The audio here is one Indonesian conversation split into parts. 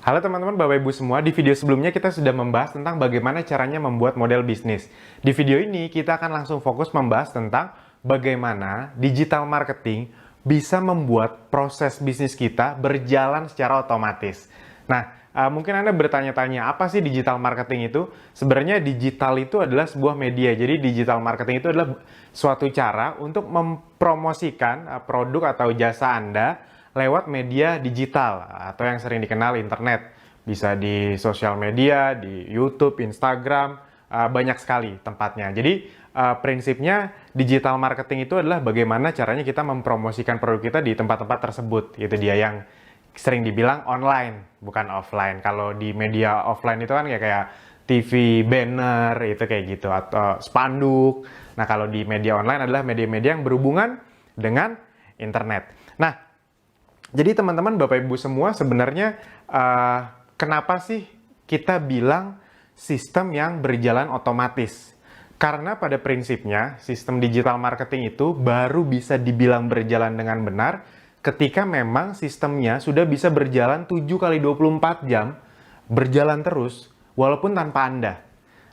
Halo teman-teman, Bapak Ibu semua. Di video sebelumnya kita sudah membahas tentang bagaimana caranya membuat model bisnis. Di video ini kita akan langsung fokus membahas tentang bagaimana digital marketing bisa membuat proses bisnis kita berjalan secara otomatis. Nah, mungkin Anda bertanya-tanya, apa sih digital marketing itu? Sebenarnya digital itu adalah sebuah media. Jadi digital marketing itu adalah suatu cara untuk mempromosikan produk atau jasa Anda lewat media digital atau yang sering dikenal internet. Bisa di sosial media, di YouTube, Instagram, banyak sekali tempatnya. Jadi prinsipnya digital marketing itu adalah bagaimana caranya kita mempromosikan produk kita di tempat-tempat tersebut. Itu dia yang sering dibilang online, bukan offline. Kalau di media offline itu kan kayak TV, banner, itu kayak gitu, atau spanduk. Nah, kalau di media online adalah media-media yang berhubungan dengan internet. Nah, jadi teman-teman, Bapak Ibu semua, sebenarnya kenapa sih kita bilang sistem yang berjalan otomatis? Karena pada prinsipnya sistem digital marketing itu baru bisa dibilang berjalan dengan benar ketika memang sistemnya sudah bisa berjalan 7x24 jam, berjalan terus, walaupun tanpa Anda.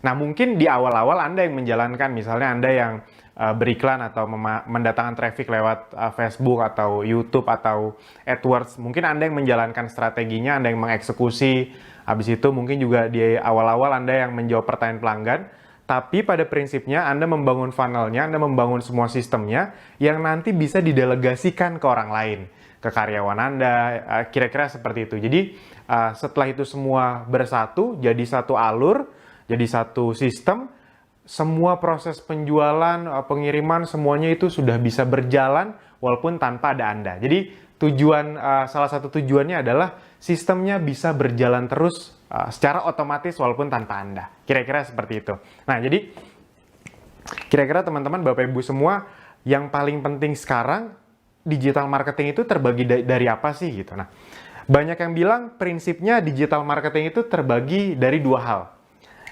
Nah, mungkin di awal-awal Anda yang menjalankan, misalnya Anda yang beriklan atau mendatangkan traffic lewat Facebook atau YouTube atau AdWords. Mungkin Anda yang menjalankan strateginya, Anda yang mengeksekusi. Habis itu mungkin juga di awal-awal Anda yang menjawab pertanyaan pelanggan. Tapi pada prinsipnya Anda membangun funnelnya, Anda membangun semua sistemnya yang nanti bisa didelegasikan ke orang lain, ke karyawan Anda, kira-kira seperti itu. Jadi setelah itu semua bersatu, jadi satu alur, jadi satu sistem, semua proses penjualan, pengiriman, semuanya itu sudah bisa berjalan walaupun tanpa ada Anda. Jadi salah satu tujuannya adalah sistemnya bisa berjalan terus secara otomatis walaupun tanpa Anda. Kira-kira seperti itu. Nah, jadi kira-kira teman-teman, Bapak Ibu semua, yang paling penting sekarang digital marketing itu terbagi dari apa sih gitu. Nah, banyak yang bilang prinsipnya digital marketing itu terbagi dari dua hal,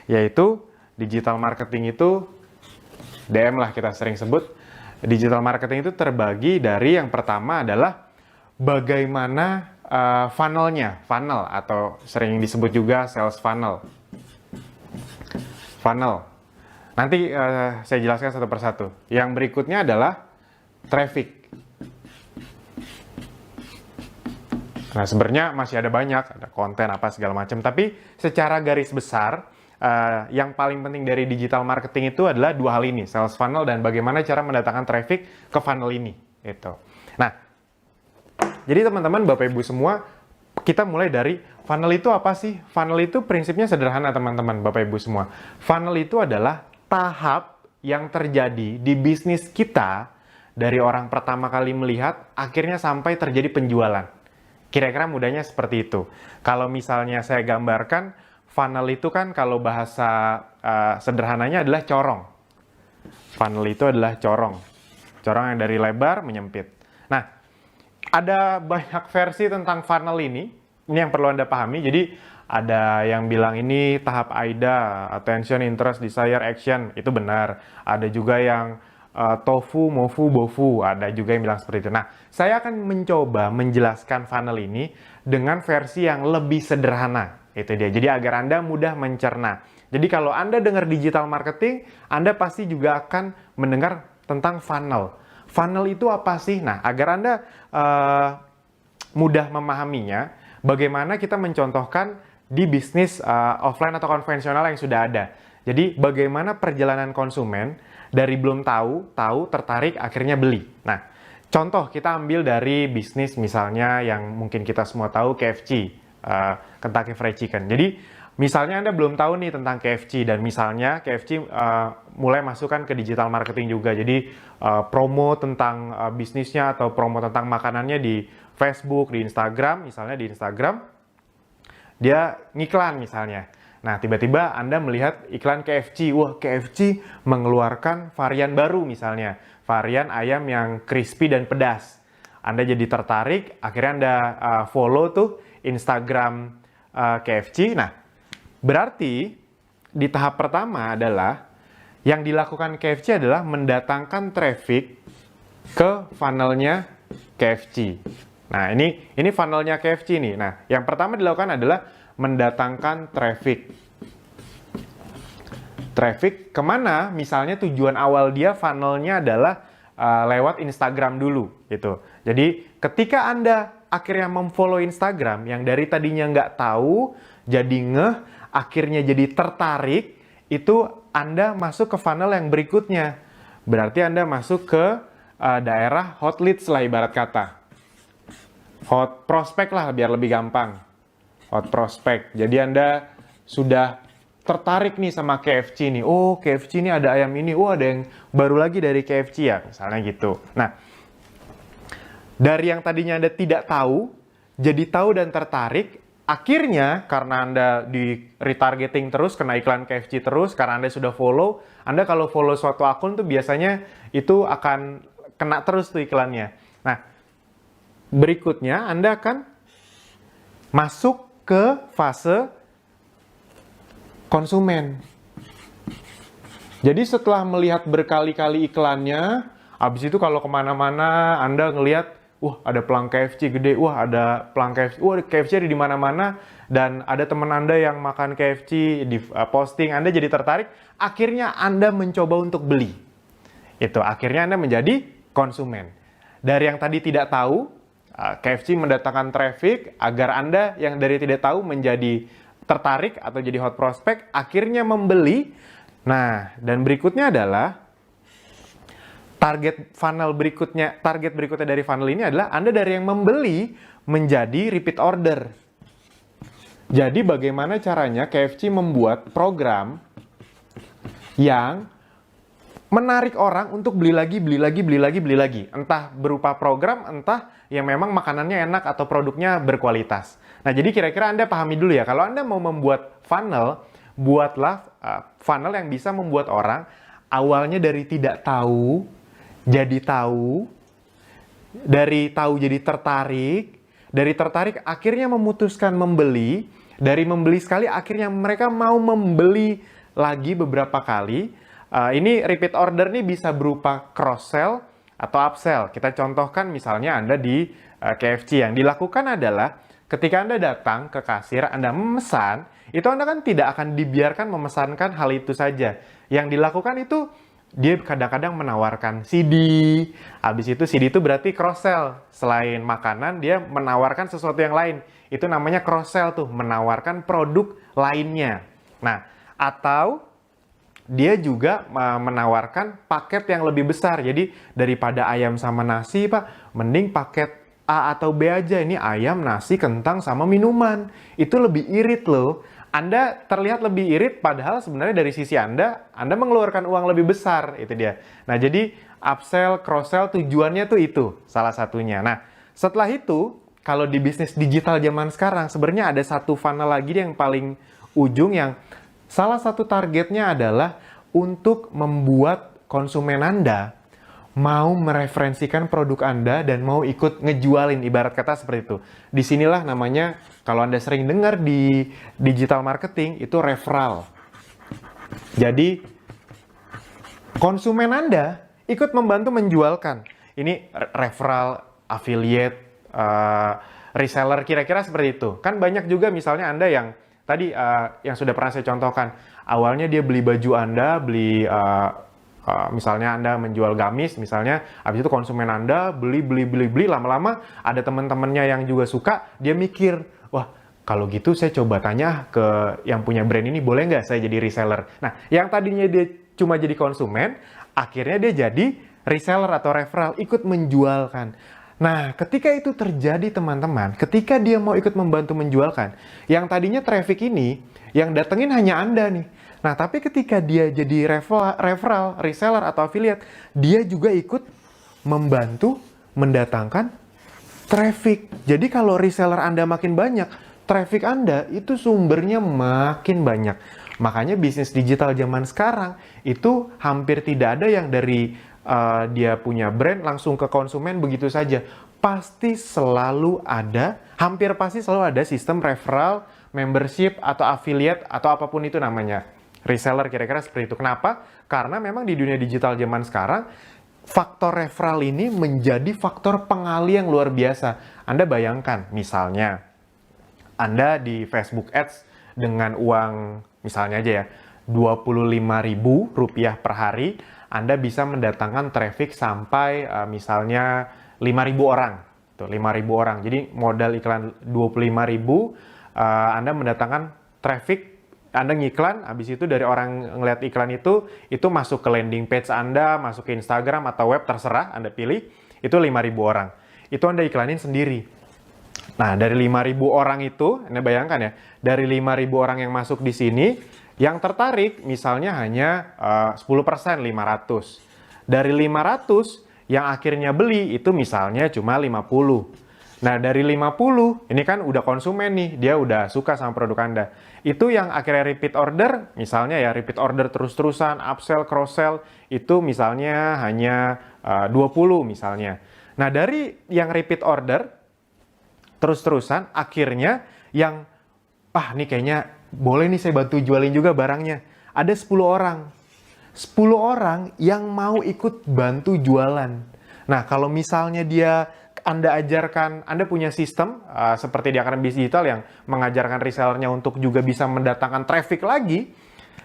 yaitu digital marketing itu, DM lah kita sering sebut, digital marketing itu terbagi dari yang pertama adalah bagaimana funnel atau sering disebut juga sales funnel. Nanti saya jelaskan satu persatu. Yang berikutnya adalah traffic. Nah, sebenarnya masih ada banyak, ada konten apa segala macam, tapi secara garis besar yang paling penting dari digital marketing itu adalah dua hal ini, sales funnel dan bagaimana cara mendatangkan traffic ke funnel ini. Gitu. Nah, jadi teman-teman, Bapak Ibu semua, kita mulai dari funnel itu apa sih? Funnel itu prinsipnya sederhana teman-teman, Bapak Ibu semua. Funnel itu adalah tahap yang terjadi di bisnis kita dari orang pertama kali melihat, akhirnya sampai terjadi penjualan. Kira-kira mudahnya seperti itu. Kalau misalnya saya gambarkan, funnel itu kan kalau bahasa sederhananya adalah corong. Funnel itu adalah corong. Corong yang dari lebar menyempit. Nah, ada banyak versi tentang funnel ini. Ini yang perlu Anda pahami. Jadi, ada yang bilang ini tahap AIDA, attention, interest, desire, action. Itu benar. Ada juga yang tofu, mofu, bofu. Ada juga yang bilang seperti itu. Nah, saya akan mencoba menjelaskan funnel ini dengan versi yang lebih sederhana. Itu dia. Jadi agar Anda mudah mencerna. Jadi kalau Anda dengar digital marketing, Anda pasti juga akan mendengar tentang funnel. Funnel itu apa sih? Nah, agar Anda mudah memahaminya, bagaimana kita mencontohkan di bisnis offline atau konvensional yang sudah ada. Jadi bagaimana perjalanan konsumen dari belum tahu, tertarik, akhirnya beli. Nah, contoh kita ambil dari bisnis misalnya yang mungkin kita semua tahu, KFC. Kentucky Fried Chicken. Jadi misalnya Anda belum tahu nih tentang KFC dan misalnya KFC mulai masukkan ke digital marketing juga. Jadi promo tentang bisnisnya atau promo tentang makanannya di Facebook, di Instagram, misalnya di Instagram dia ngiklan misalnya. Nah, tiba-tiba Anda melihat iklan KFC. Wah, KFC mengeluarkan varian baru misalnya. Varian ayam yang crispy dan pedas. Anda jadi tertarik, akhirnya Anda follow tuh Instagram KFC. Nah, berarti di tahap pertama adalah yang dilakukan KFC adalah mendatangkan traffic ke funnelnya KFC. Nah, ini funnelnya KFC nih. Nah, yang pertama dilakukan adalah mendatangkan traffic. Traffic kemana? Misalnya tujuan awal dia funnelnya adalah lewat Instagram dulu, gitu. Jadi, ketika Anda akhirnya memfollow Instagram, yang dari tadinya nggak tahu, jadi ngeh, akhirnya jadi tertarik, itu Anda masuk ke funnel yang berikutnya. Berarti Anda masuk ke daerah hot leads lah ibarat kata. Hot prospect lah biar lebih gampang. Hot prospect. Jadi Anda sudah tertarik nih sama KFC nih. Oh, KFC ini ada ayam ini. Oh, ada yang baru lagi dari KFC ya. Misalnya gitu. Nah, dari yang tadinya Anda tidak tahu, jadi tahu dan tertarik. Akhirnya, karena Anda di retargeting terus, kena iklan KFC terus, karena Anda sudah follow, Anda kalau follow suatu akun tuh biasanya itu akan kena terus tuh iklannya. Nah, berikutnya Anda akan masuk ke fase konsumen. Jadi setelah melihat berkali-kali iklannya, habis itu kalau kemana-mana Anda ngelihat, wah ada pelang KFC gede, wah ada pelang KFC, wah KFC ada di mana-mana, dan ada teman Anda yang makan KFC di posting, Anda jadi tertarik, akhirnya Anda mencoba untuk beli. Itu akhirnya Anda menjadi konsumen. Dari yang tadi tidak tahu, KFC mendatangkan traffic agar Anda yang dari tidak tahu menjadi tertarik atau jadi hot prospect, akhirnya membeli. Nah, dan berikutnya adalah target berikutnya dari funnel ini adalah Anda dari yang membeli menjadi repeat order. Jadi bagaimana caranya KFC membuat program yang menarik orang untuk beli lagi. Entah berupa program, entah yang memang makanannya enak atau produknya berkualitas. Nah, jadi kira-kira Anda pahami dulu ya, kalau Anda mau membuat funnel, buatlah funnel yang bisa membuat orang awalnya dari tidak tahu, jadi tahu, dari tahu jadi tertarik, dari tertarik akhirnya memutuskan membeli, dari membeli sekali akhirnya mereka mau membeli lagi beberapa kali. Ini repeat order nih bisa berupa cross-sell atau upsell. Kita contohkan misalnya Anda di KFC. Yang dilakukan adalah ketika Anda datang ke kasir, Anda memesan, itu Anda kan tidak akan dibiarkan memesankan hal itu saja. Yang dilakukan itu, dia kadang-kadang menawarkan CD. Habis itu CD itu berarti cross-sell. Selain makanan, dia menawarkan sesuatu yang lain. Itu namanya cross-sell tuh, menawarkan produk lainnya. Nah, atau dia juga menawarkan paket yang lebih besar. Jadi daripada ayam sama nasi, Pak, mending paket A atau B aja. Ini ayam, nasi, kentang, sama minuman. Itu lebih irit loh. Anda terlihat lebih irit, padahal sebenarnya dari sisi Anda mengeluarkan uang lebih besar. Itu dia. Nah, jadi upsell, cross-sell tujuannya tuh itu, salah satunya. Nah, setelah itu, kalau di bisnis digital zaman sekarang, sebenarnya ada satu funnel lagi yang paling ujung yang salah satu targetnya adalah untuk membuat konsumen Anda mau mereferensikan produk Anda dan mau ikut ngejualin, ibarat kata seperti itu. Disinilah namanya, kalau Anda sering dengar di digital marketing, itu referral. Jadi, konsumen Anda ikut membantu menjualkan. Ini referral, affiliate, reseller, kira-kira seperti itu. Kan banyak juga misalnya Anda yang tadi yang sudah pernah saya contohkan, awalnya dia beli baju Anda, misalnya Anda menjual gamis, misalnya, habis itu konsumen Anda beli, lama-lama ada teman-temannya yang juga suka, dia mikir, wah, kalau gitu saya coba tanya ke yang punya brand ini, boleh nggak saya jadi reseller? Nah, yang tadinya dia cuma jadi konsumen, akhirnya dia jadi reseller atau referral, ikut menjualkan. Nah, ketika itu terjadi teman-teman, ketika dia mau ikut membantu menjualkan, yang tadinya traffic ini, yang datengin hanya Anda nih. Nah, tapi ketika dia jadi referral, reseller, atau affiliate, dia juga ikut membantu mendatangkan traffic. Jadi kalau reseller Anda makin banyak, traffic Anda itu sumbernya makin banyak. Makanya bisnis digital zaman sekarang itu hampir tidak ada yang dari dia punya brand langsung ke konsumen begitu saja. Pasti selalu ada, hampir pasti selalu ada sistem referral, membership, atau affiliate, atau apapun itu namanya. Reseller kira-kira seperti itu. Kenapa? Karena memang di dunia digital zaman sekarang, faktor referral ini menjadi faktor pengali yang luar biasa. Anda bayangkan, misalnya, Anda di Facebook Ads dengan uang, misalnya aja ya, Rp25.000 per hari, Anda bisa mendatangkan traffic sampai misalnya 5.000 orang. Tuh, 5.000 orang. Jadi modal iklan 25.000, Anda mendatangkan traffic, Anda ngiklan, habis itu dari orang ngeliat iklan itu masuk ke landing page Anda, masuk ke Instagram atau web, terserah Anda pilih, itu 5.000 orang. Itu Anda iklanin sendiri. Nah, dari 5.000 orang itu, Anda bayangkan ya, dari 5.000 orang yang masuk di sini, yang tertarik misalnya hanya 10%, 500. Dari 500, yang akhirnya beli itu misalnya cuma 50. Nah, dari 50, ini kan udah konsumen nih, dia udah suka sama produk Anda. Itu yang akhirnya repeat order, misalnya ya repeat order terus-terusan, upsell, cross-sell, itu misalnya hanya 20 misalnya. Nah, dari yang repeat order, terus-terusan, akhirnya yang, nih kayaknya boleh nih saya bantu jualin juga barangnya. Ada 10 orang. 10 orang yang mau ikut bantu jualan. Nah, kalau misalnya Anda ajarkan, Anda punya sistem seperti di Akademi Bisnis Digital yang mengajarkan resellernya untuk juga bisa mendatangkan traffic lagi,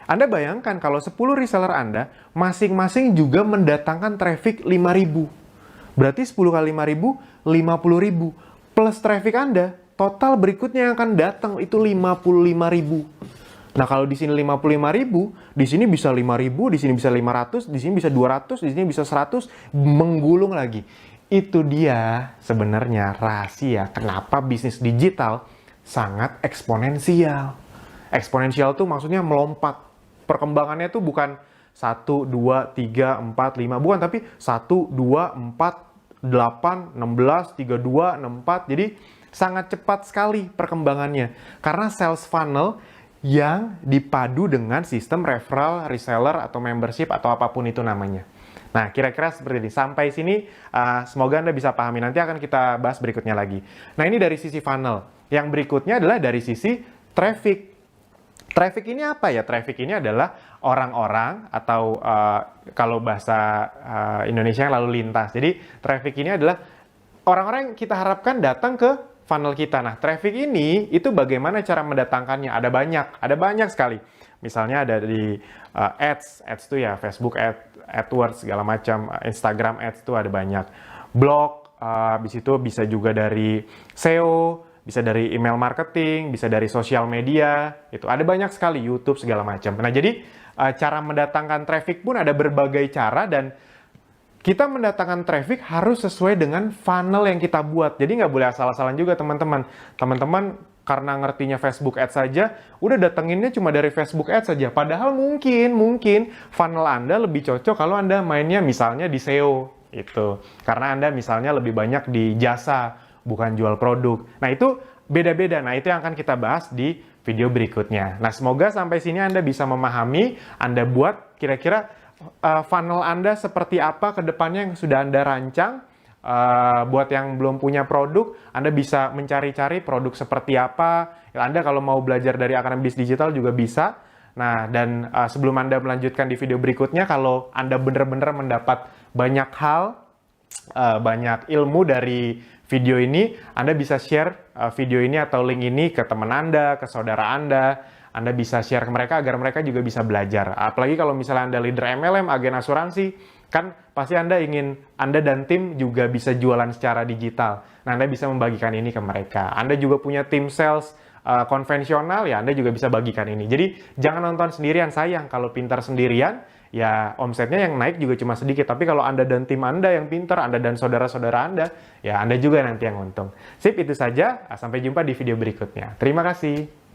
Anda bayangkan kalau 10 reseller Anda, masing-masing juga mendatangkan traffic 5.000. Berarti 10 kali 5.000, 50.000. Plus traffic Anda, total berikutnya yang akan datang itu 55.000. Nah, kalau di sini 55.000, di sini bisa 5.000, di sini bisa 500, di sini bisa 200, di sini bisa 100, menggulung lagi. Itu dia sebenarnya rahasia kenapa bisnis digital sangat eksponensial. Eksponensial tuh maksudnya melompat. Perkembangannya tuh bukan 1, 2, 3, 4, 5, bukan, tapi 1, 2, 4, 8, 16, 32, 64. Jadi sangat cepat sekali perkembangannya. Karena sales funnel yang dipadu dengan sistem referral, reseller, atau membership, atau apapun itu namanya. Nah, kira-kira seperti ini. Sampai sini, semoga Anda bisa pahami. Nanti akan kita bahas berikutnya lagi. Nah, ini dari sisi funnel. Yang berikutnya adalah dari sisi traffic. Traffic ini apa ya? Traffic ini adalah orang-orang atau kalau bahasa Indonesia lalu lintas. Jadi, traffic ini adalah orang-orang yang kita harapkan datang ke funnel kita. Nah, traffic ini itu bagaimana cara mendatangkannya? Ada banyak sekali. Misalnya ada di ads itu ya Facebook AdWords segala macam, Instagram ads itu ada banyak. Blog, habis itu bisa juga dari SEO, bisa dari email marketing, bisa dari sosial media, itu ada banyak sekali, YouTube segala macam. Nah, jadi cara mendatangkan traffic pun ada berbagai cara dan kita mendatangkan traffic harus sesuai dengan funnel yang kita buat. Jadi nggak boleh asal-asalan juga teman-teman. Teman-teman karena ngertinya Facebook Ads saja, udah datanginnya cuma dari Facebook Ads saja. Padahal mungkin funnel Anda lebih cocok kalau Anda mainnya misalnya di SEO. Itu. Karena Anda misalnya lebih banyak di jasa, bukan jual produk. Nah, itu beda-beda. Nah, itu yang akan kita bahas di video berikutnya. Nah, semoga sampai sini Anda bisa memahami, Anda buat kira-kira funnel Anda seperti apa ke depannya yang sudah Anda rancang. Buat yang belum punya produk, Anda bisa mencari-cari produk seperti apa. Anda kalau mau belajar dari Akademi Bisnis Digital juga bisa. Nah, dan sebelum Anda melanjutkan di video berikutnya, kalau Anda benar-benar mendapat banyak hal, banyak ilmu dari video ini, Anda bisa share video ini atau link ini ke teman Anda, ke saudara Anda. Anda bisa share ke mereka agar mereka juga bisa belajar. Apalagi kalau misalnya Anda leader MLM, agen asuransi, kan pasti Anda ingin Anda dan tim juga bisa jualan secara digital. Nah, Anda bisa membagikan ini ke mereka. Anda juga punya tim sales konvensional, ya Anda juga bisa bagikan ini. Jadi, jangan nonton sendirian, sayang. Kalau pintar sendirian, ya omsetnya yang naik juga cuma sedikit. Tapi kalau Anda dan tim Anda yang pintar, Anda dan saudara-saudara Anda, ya Anda juga nanti yang untung. Sip, itu saja. Sampai jumpa di video berikutnya. Terima kasih.